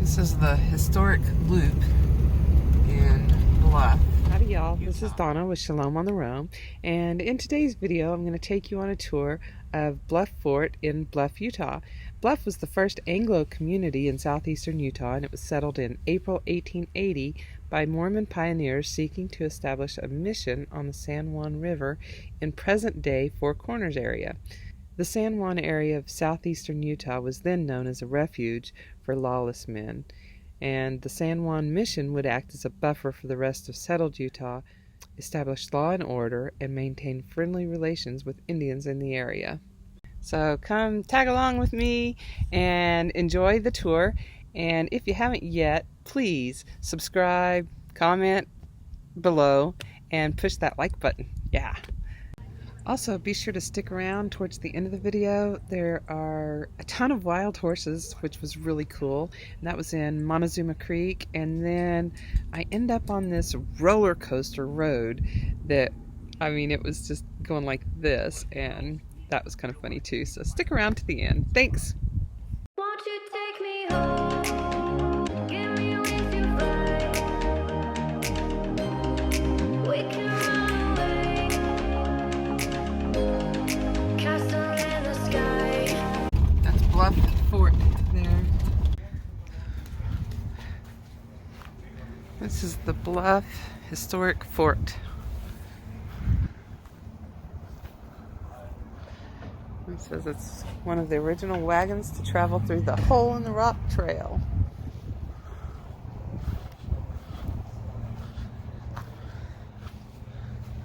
This is the historic loop in Bluff. Howdy y'all, this is Donna with Shalom on the Roam, and in today's video I'm going to take you on a tour of Bluff Fort in Bluff, Utah. Bluff was the first Anglo community in southeastern Utah, and it was settled in April 1880 by Mormon pioneers seeking to establish a mission on the San Juan River in present-day Four Corners area. The San Juan area of southeastern Utah was then known as a refuge for lawless men, and the San Juan mission would act as a buffer for the rest of settled Utah, establish law and order, and maintain friendly relations with Indians in the area. So come tag along with me and enjoy the tour, and if you haven't yet, please subscribe, comment below, and push that like button. Yeah. Also, be sure to stick around towards the end of the video. There are a ton of wild horses, which was really cool. And that was in Montezuma Creek. And then I end up on this roller coaster road that, I mean, it was just going like this. And that was kind of funny too. So stick around to the end. Thanks. Won't you take me home? Give me with your flight. We can run away. Castle in the sky. That's Bluff Fort there. This is the Bluff Historic Fort. It says it's one of the original wagons to travel through the Hole in the Rock Trail.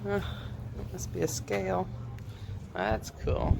It must be a scale. That's cool.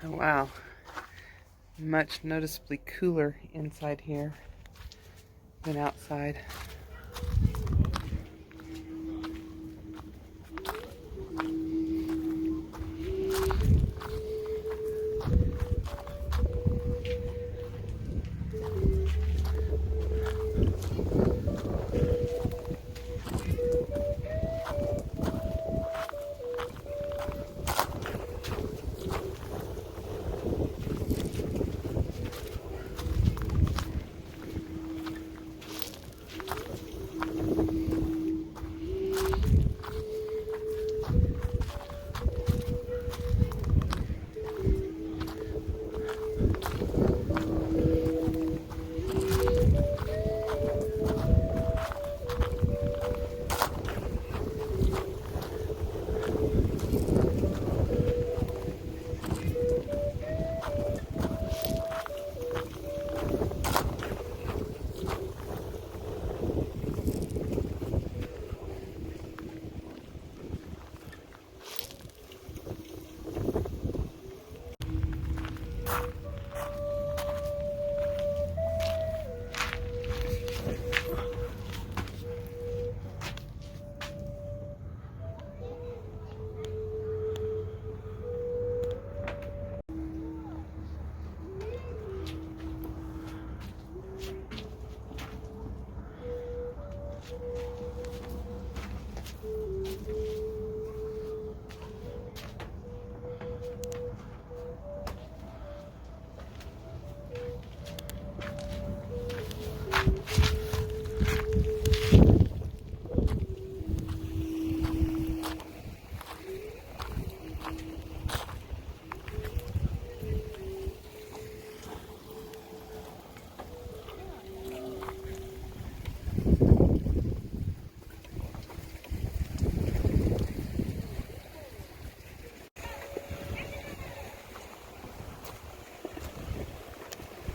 Oh, wow, much noticeably cooler inside here than outside.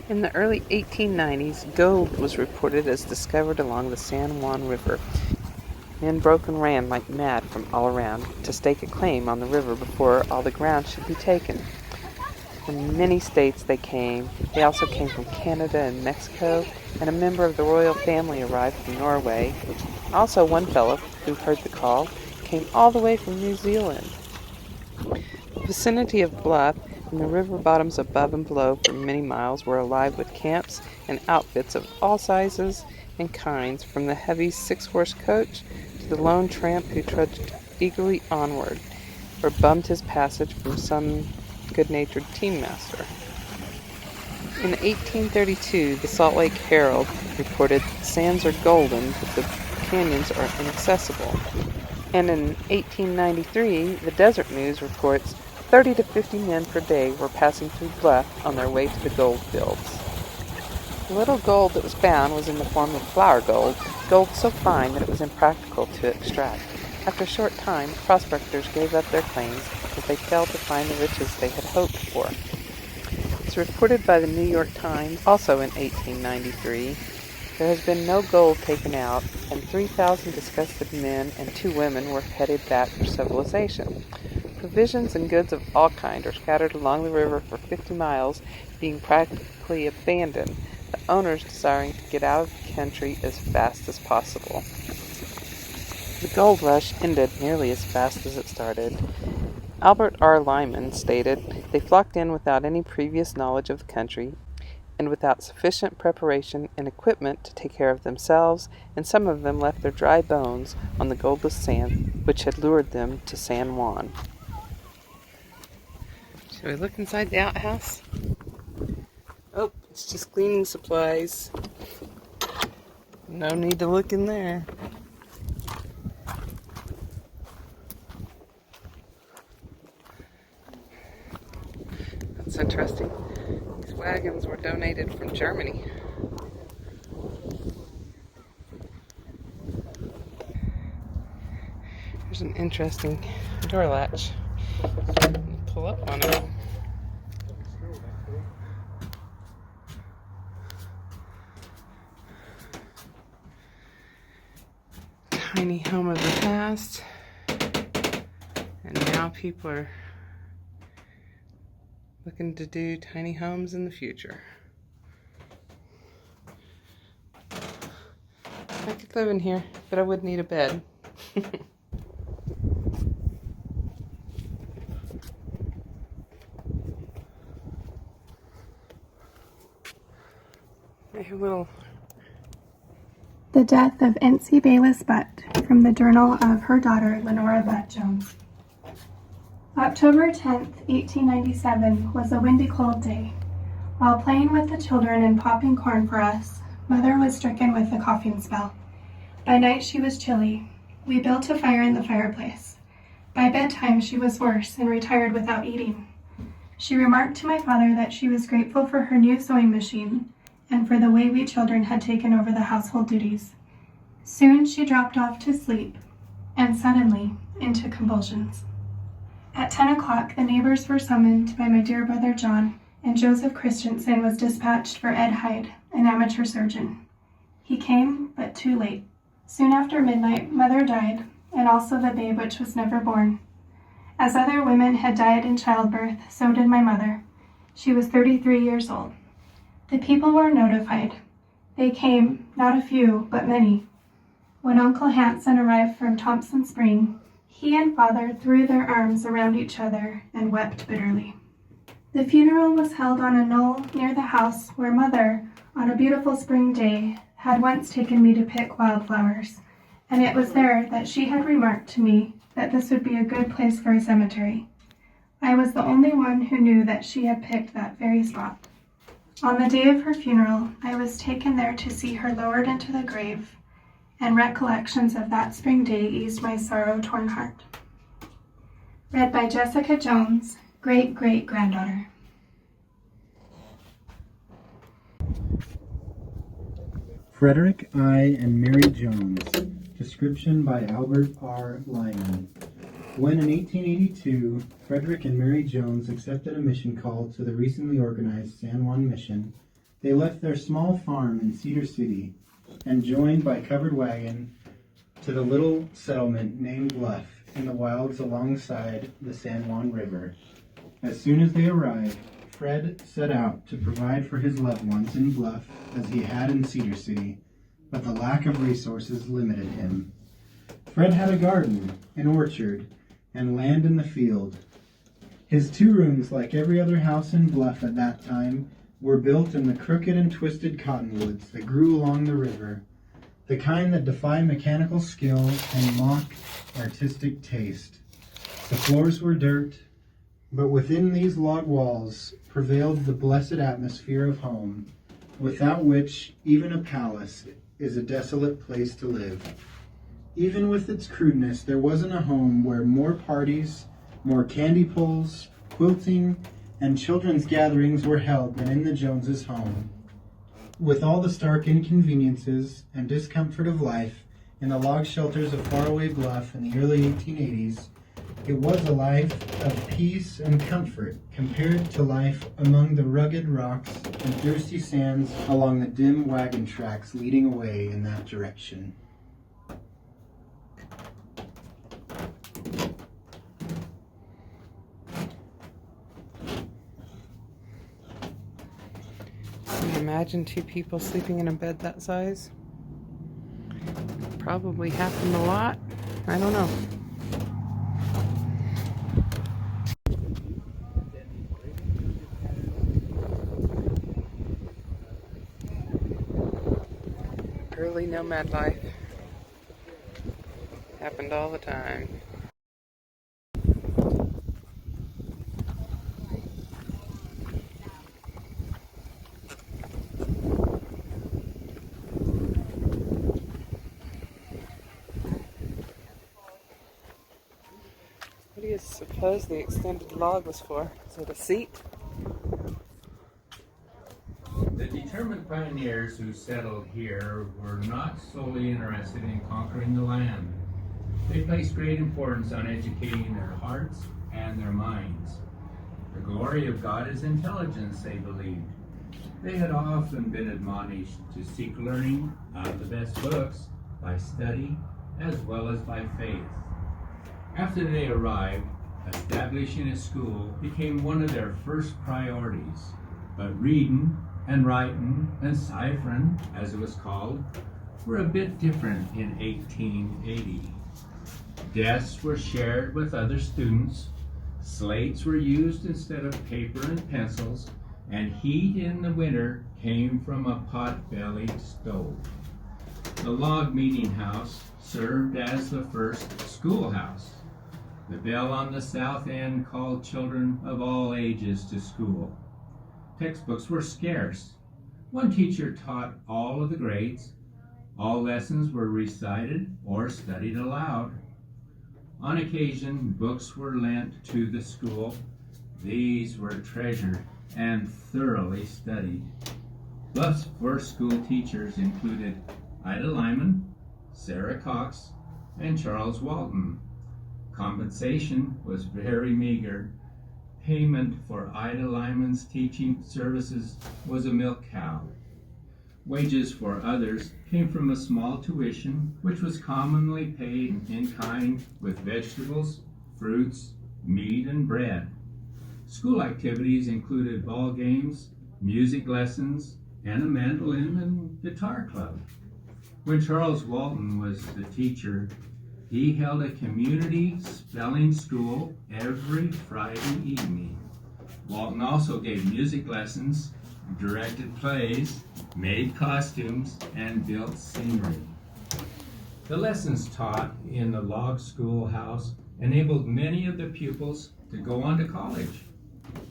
In the early 1890s, gold was reported as discovered along the San Juan River. Men broke and ran like mad from all around to stake a claim on the river before all the ground should be taken. From many states they came. They also came from Canada and Mexico, and a member of the royal family arrived from Norway. Also, one fellow who heard the call came all the way from New Zealand. The vicinity of Bluff and the river bottoms above and below for many miles were alive with camps and outfits of all sizes and kinds, from the heavy 6-horse coach to the lone tramp who trudged eagerly onward, or bummed his passage from some good-natured team-master. In 1832, the Salt Lake Herald reported, "Sands are golden, but the canyons are inaccessible." And in 1893, the Desert News reports 30 to 50 men per day were passing through Bluff on their way to the gold fields. The little gold that was found was in the form of flour gold so fine that it was impractical to extract. After a short time, prospectors gave up their claims as they failed to find the riches they had hoped for. As reported by the New York Times, also in 1893, there has been no gold taken out, and 3,000 disgusted men and 2 women were headed back for civilization. Provisions and goods of all kinds are scattered along the river for 50 miles, being practically abandoned, the owners desiring to get out of the country as fast as possible. The gold rush ended nearly as fast as it started. Albert R. Lyman stated, "They flocked in without any previous knowledge of the country, and without sufficient preparation and equipment to take care of themselves, and some of them left their dry bones on the goldless sand which had lured them to San Juan." Shall we look inside the outhouse? Oh, it's just cleaning supplies. No need to look in there. That's interesting. These wagons were donated from Germany. There's an interesting door latch. Pull up on it. Tiny home of the past, and now people are looking to do tiny homes in the future. I could live in here, but I would need a bed. A little. The death of NC Bayless Butt, from the journal of her daughter, Lenora Butt Jones. October 10th, 1897 was a windy, cold day. While playing with the children and popping corn for us, Mother was stricken with a coughing spell. By night she was chilly. We built a fire in the fireplace. By bedtime she was worse and retired without eating. She remarked to my father that she was grateful for her new sewing machine and for the way we children had taken over the household duties. Soon she dropped off to sleep, and suddenly into convulsions. At 10 o'clock, the neighbors were summoned by my dear brother John, and Joseph Christensen was dispatched for Ed Hyde, an amateur surgeon. He came, but too late. Soon after midnight, Mother died, and also the babe which was never born. As other women had died in childbirth, so did my mother. She was 33 years old. The people were notified. They came, not a few, but many. When Uncle Hanson arrived from Thompson Spring, he and Father threw their arms around each other and wept bitterly. The funeral was held on a knoll near the house where Mother, on a beautiful spring day, had once taken me to pick wildflowers, and it was there that she had remarked to me that this would be a good place for a cemetery. I was the only one who knew that she had picked that very spot. On the day of her funeral, I was taken there to see her lowered into the grave, and recollections of that spring day eased my sorrow-torn heart. Read by Jessica Jones, great-great-granddaughter. Frederick I. and Mary Jones. Description by Albert R. Lyman. When in 1882, Frederick and Mary Jones accepted a mission call to the recently organized San Juan Mission, they left their small farm in Cedar City and joined by covered wagon to the little settlement named Bluff in the wilds alongside the San Juan River. As soon as they arrived, Fred set out to provide for his loved ones in Bluff as he had in Cedar City, but the lack of resources limited him. Fred had a garden, an orchard, and land in the field. His 2 rooms, like every other house in Bluff at that time, were built in the crooked and twisted cottonwoods that grew along the river, the kind that defy mechanical skill and mock artistic taste. The floors were dirt, but within these log walls prevailed the blessed atmosphere of home, without which even a palace is a desolate place to live. Even with its crudeness, there wasn't a home where more parties, more candy pulls, quilting, and children's gatherings were held than in the Joneses' home. With all the stark inconveniences and discomfort of life in the log shelters of faraway Bluff in the early 1880s, it was a life of peace and comfort compared to life among the rugged rocks and thirsty sands along the dim wagon tracks leading away in that direction. Can you imagine 2 people sleeping in a bed that size? Probably happened a lot. I don't know. Early nomad life. Happened all the time. What do you suppose the extended log was for? Is it a seat? The determined pioneers who settled here were not solely interested in conquering the land. They placed great importance on educating their hearts and their minds. The glory of God is intelligence, they believed. They had often been admonished to seek learning out of the best books by study as well as by faith. After they arrived, establishing a school became one of their first priorities, but reading and writing and ciphering, as it was called, were a bit different in 1880. Desks were shared with other students, slates were used instead of paper and pencils, and heat in the winter came from a pot-bellied stove. The log meeting house served as the first schoolhouse. The bell on the south end called children of all ages to school. Textbooks were scarce. One teacher taught all of the grades. All lessons were recited or studied aloud. On occasion, books were lent to the school. These were treasured and thoroughly studied. Bluff's first school teachers included Ida Lyman, Sarah Cox, and Charles Walton. Compensation was very meager. Payment for Ida Lyman's teaching services was a milk cow. Wages for others came from a small tuition, which was commonly paid in kind with vegetables, fruits, meat, and bread. School activities included ball games, music lessons, and a mandolin and guitar club. When Charles Walton was the teacher, he held a community spelling school every Friday evening. Walton also gave music lessons, directed plays, made costumes, and built scenery. The lessons taught in the log schoolhouse enabled many of the pupils to go on to college.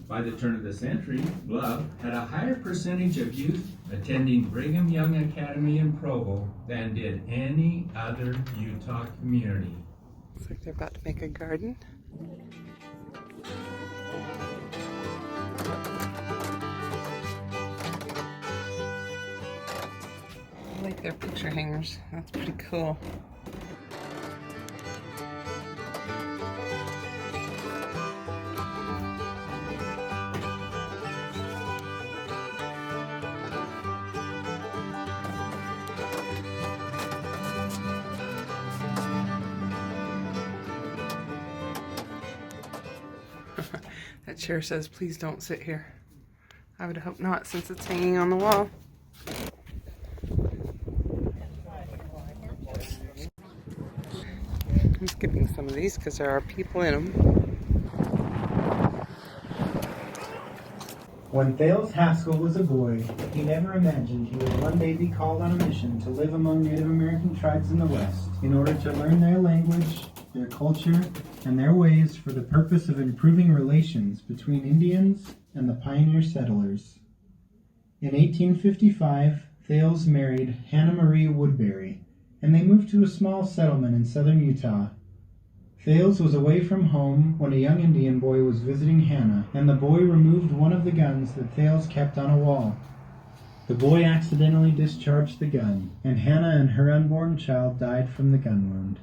By the turn of the century, Bluff had a higher percentage of youth attending Brigham Young Academy in Provo than did any other Utah community. Looks like they're about to make a garden. I like their picture hangers. That's pretty cool. That chair says, "Please don't sit here." I would hope not, since it's hanging on the wall. I'm skipping some of these because there are people in them. When Thales Haskell was a boy, he never imagined he would one day be called on a mission to live among Native American tribes in the West in order to learn their language, their culture, and their ways for the purpose of improving relations between Indians and the pioneer settlers. In 1855, Thales married Hannah Marie Woodbury, and they moved to a small settlement in southern Utah. Thales was away from home when a young Indian boy was visiting Hannah, and the boy removed one of the guns that Thales kept on a wall. The boy accidentally discharged the gun, and Hannah and her unborn child died from the gun wound.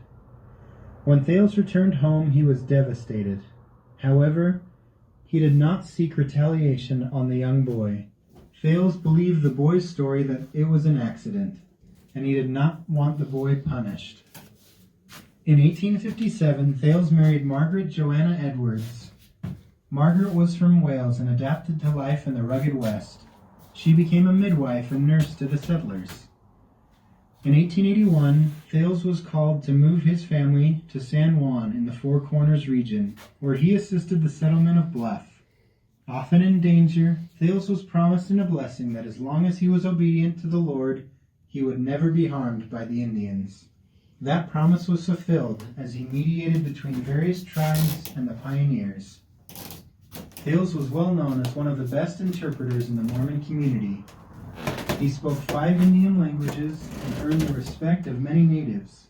When Thales returned home, he was devastated. However, he did not seek retaliation on the young boy. Thales believed the boy's story that it was an accident, and he did not want the boy punished. In 1857, Thales married Margaret Joanna Edwards. Margaret was from Wales and adapted to life in the rugged West. She became a midwife and nurse to the settlers. In 1881, Thales was called to move his family to San Juan in the Four Corners region, where he assisted the settlement of Bluff. Often in danger, Thales was promised in a blessing that as long as he was obedient to the Lord, he would never be harmed by the Indians. That promise was fulfilled as he mediated between various tribes and the pioneers. Thales was well known as one of the best interpreters in the Mormon community. He spoke 5 Indian languages and earned the respect of many natives.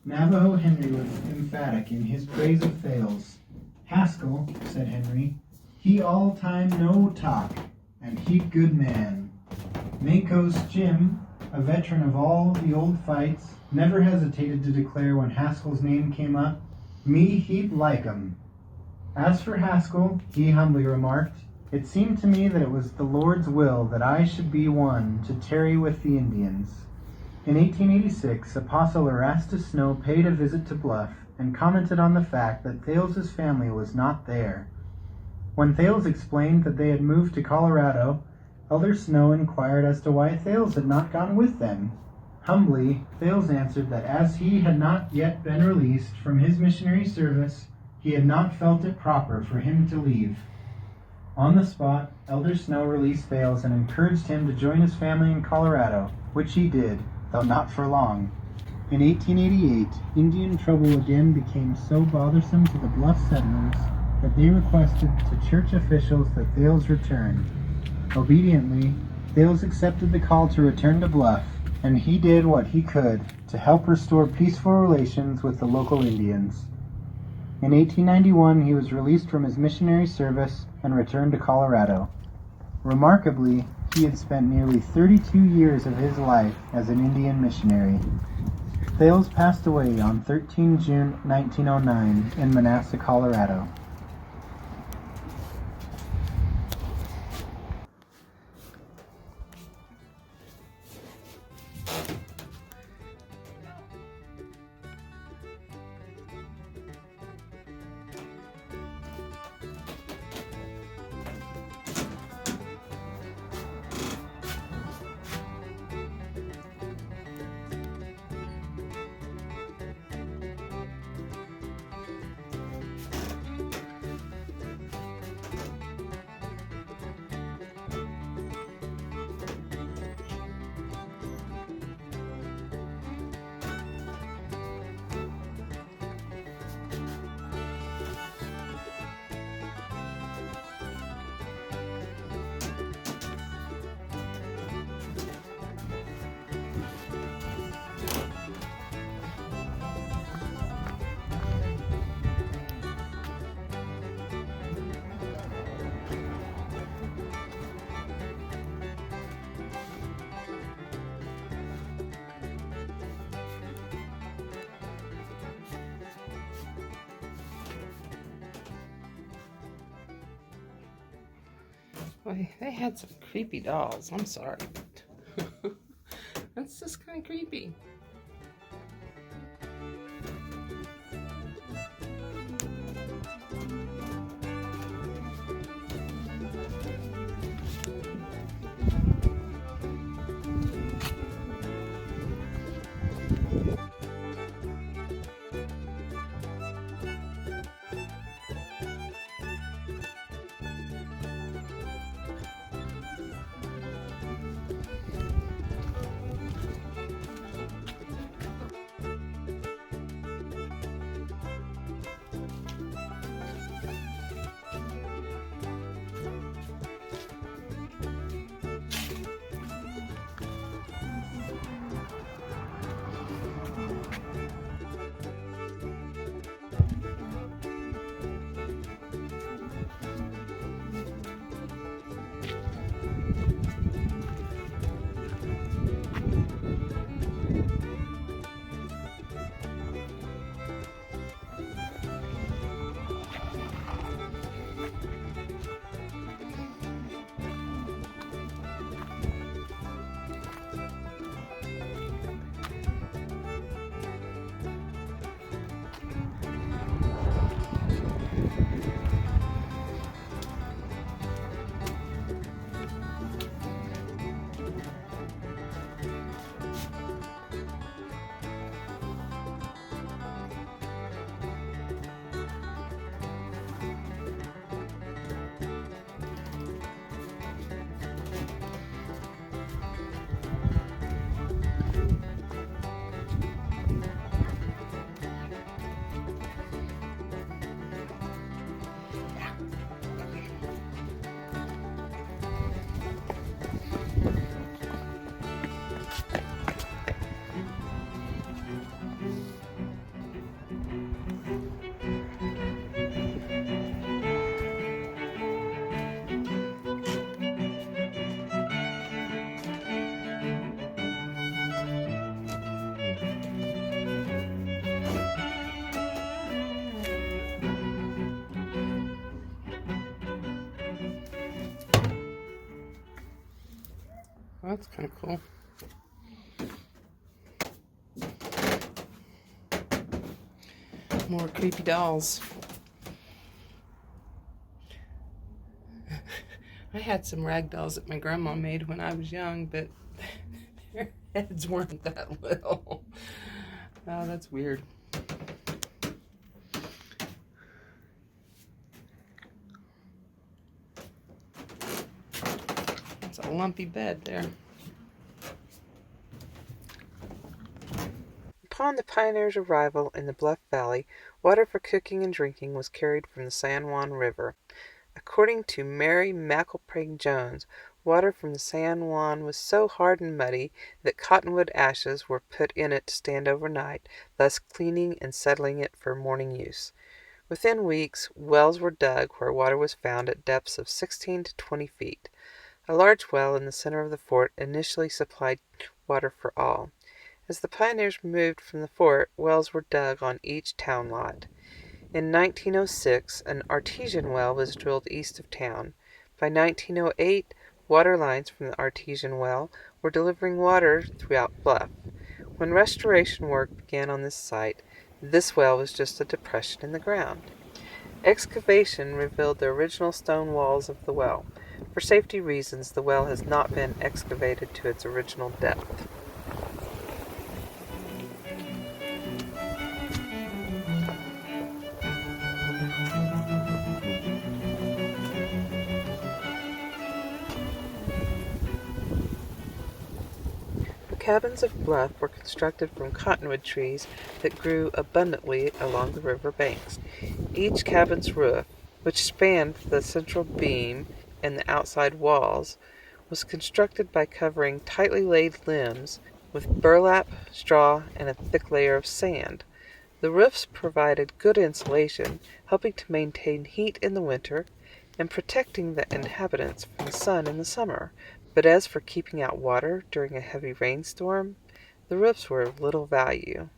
Navajo Henry was emphatic in his praise of Thales. "Haskell," said Henry, "he all time no talk, and he good man." Mancos Jim, a veteran of all the old fights, never hesitated to declare when Haskell's name came up, "Me heap like 'em." As for Haskell, he humbly remarked, "It seemed to me that it was the Lord's will that I should be one to tarry with the Indians." In 1886, Apostle Erastus Snow paid a visit to Bluff and commented on the fact that Thales' family was not there. When Thales explained that they had moved to Colorado, Elder Snow inquired as to why Thales had not gone with them. Humbly, Thales answered that as he had not yet been released from his missionary service, he had not felt it proper for him to leave. On the spot, Elder Snow released Thales and encouraged him to join his family in Colorado, which he did, though not for long. In 1888, Indian trouble again became so bothersome to the Bluff settlers that they requested to church officials that Thales return. Obediently, Thales accepted the call to return to Bluff, and he did what he could to help restore peaceful relations with the local Indians. In 1891, he was released from his missionary service and returned to Colorado. Remarkably, he had spent nearly 32 years of his life as an Indian missionary. Thales passed away on 13 June 1909 in Manassas, Colorado. Boy, they had some creepy dolls. I'm sorry. That's just kind of creepy. Well, that's kind of cool. More creepy dolls. I had some rag dolls that my grandma made when I was young, but their heads weren't that little. Oh, that's weird. It's a lumpy bed there. Upon the pioneers' arrival in the Bluff Valley, water for cooking and drinking was carried from the San Juan River. According to Mary McElprague Jones, water from the San Juan was so hard and muddy that cottonwood ashes were put in it to stand overnight, thus cleaning and settling it for morning use. Within weeks, wells were dug where water was found at depths of 16 to 20 feet. A large well in the center of the fort initially supplied water for all. As the pioneers moved from the fort, wells were dug on each town lot. In 1906, an artesian well was drilled east of town. By 1908, water lines from the artesian well were delivering water throughout Bluff. When restoration work began on this site, this well was just a depression in the ground. Excavation revealed the original stone walls of the well. For safety reasons, the well has not been excavated to its original depth. The cabins of Bluff were constructed from cottonwood trees that grew abundantly along the river banks. Each cabin's roof, which spanned the central beam and the outside walls, was constructed by covering tightly laid limbs with burlap, straw, and a thick layer of sand. The roofs provided good insulation, helping to maintain heat in the winter and protecting the inhabitants from the sun in the summer. But as for keeping out water during a heavy rainstorm, the roofs were of little value.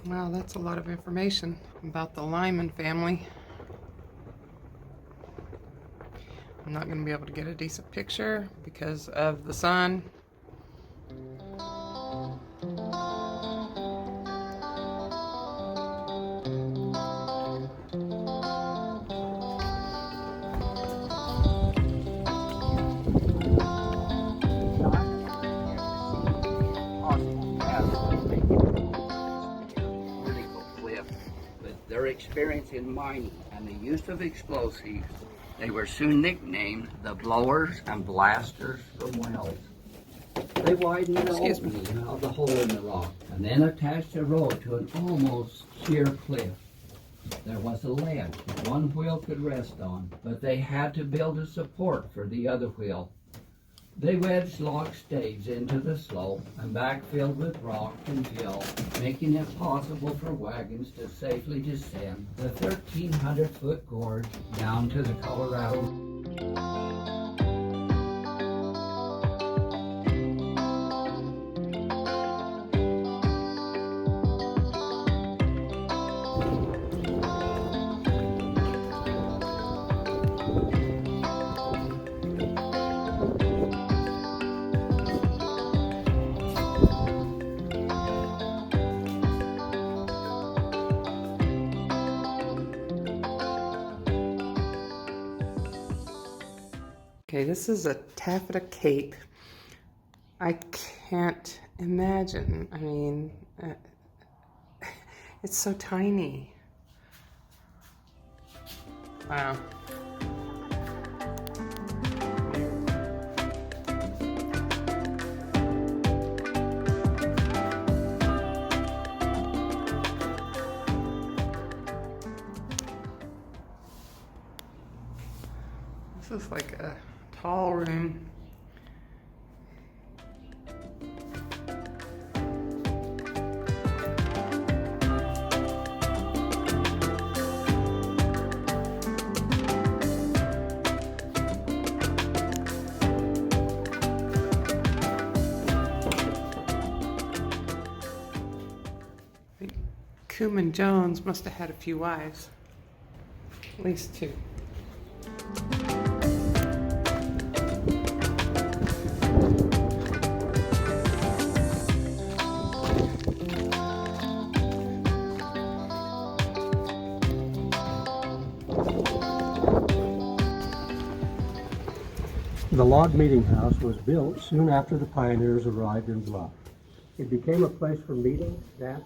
Wow, that's a lot of information about the Lyman family. I'm not going to be able to get a decent picture because of the sun. Their experience in mining and the use of explosives, they were soon nicknamed the blowers and blasters from wells. They widened the opening of the hole in the rock and then attached a rope to an almost sheer cliff. There was a ledge that one wheel could rest on, but they had to build a support for the other wheel. They wedged log staves into the slope and backfilled with rock and fill, making it possible for wagons to safely descend the 1,300-foot gorge down to the Colorado. Okay, this is a taffeta cape. I can't imagine. I mean, it's so tiny. Wow. This is like a tall room. Cuman Jones must have had a few wives, at least two. The log meeting house was built soon after the pioneers arrived in Bluff. It became a place for meetings, dances,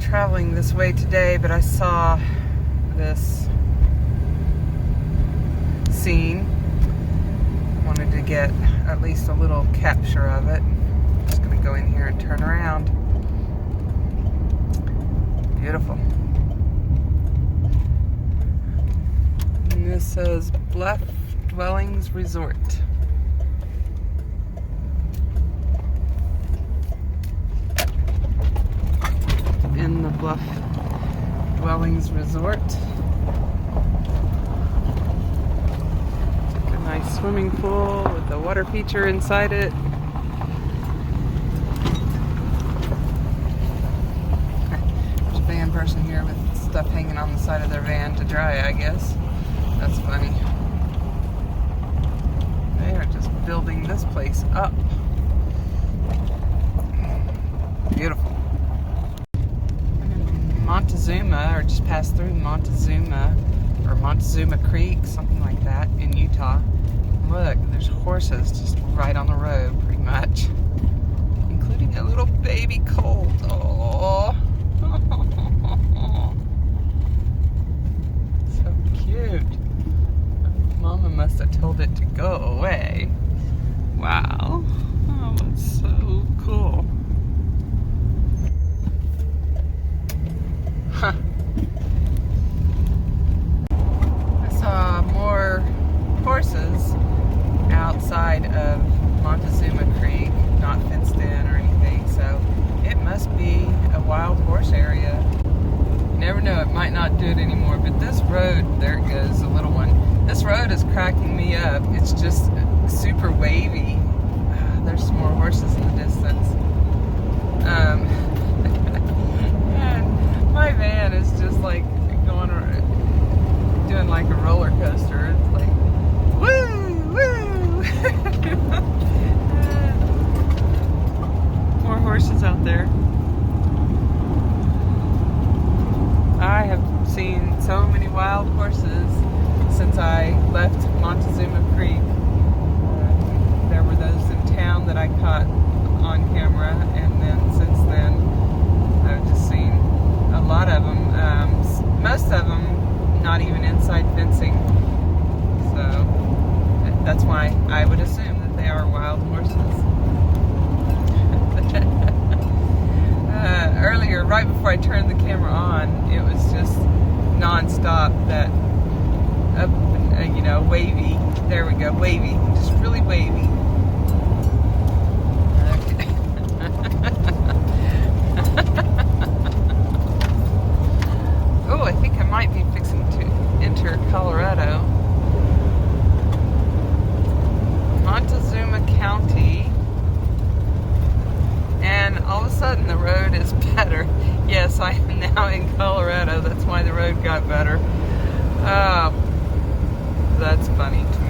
Traveling this way today, but I saw this scene. Wanted to get at least a little capture of it. Just gonna go in here and turn around. Beautiful. And this says Bluff Dwellings Resort. In the Bluff Dwellings Resort. A nice swimming pool with a water feature inside it. There's a van person here with stuff hanging on the side of their van to dry, I guess. That's funny. They are just building this place up. Beautiful. Montezuma, or just passed through Montezuma, or Montezuma Creek, something like that, in Utah. Look, there's horses just right on the road, pretty much, including a little baby colt. Oh, so cute. Mama must have told it to go away. Wow, oh, that's so cool. Huh. I saw more horses outside of Montezuma Creek, not fenced in or anything, so it must be a wild horse area. You never know, it might not do it anymore, but this road, there it goes, the little one. This road is cracking me up. It's just super wavy. There's some more horses in the distance. My van is just like going around, doing like a roller coaster. It's like, woo, woo. More horses out there. I have seen so many wild horses since I left Montezuma Creek. There were those in town that I caught on camera, and then since then I've just seen a lot of them, most of them not even inside fencing, so that's why I would assume that they are wild horses. Earlier, right right before I turned the camera on, it was just non-stop, that up, you know, wavy. There we go, wavy, just really wavy. Okay. Oh, I think I might be fixing to enter Colorado. Montezuma County. And all of a sudden the road is better. Yes, I am now in Colorado. That's why the road got better. That's funny to me.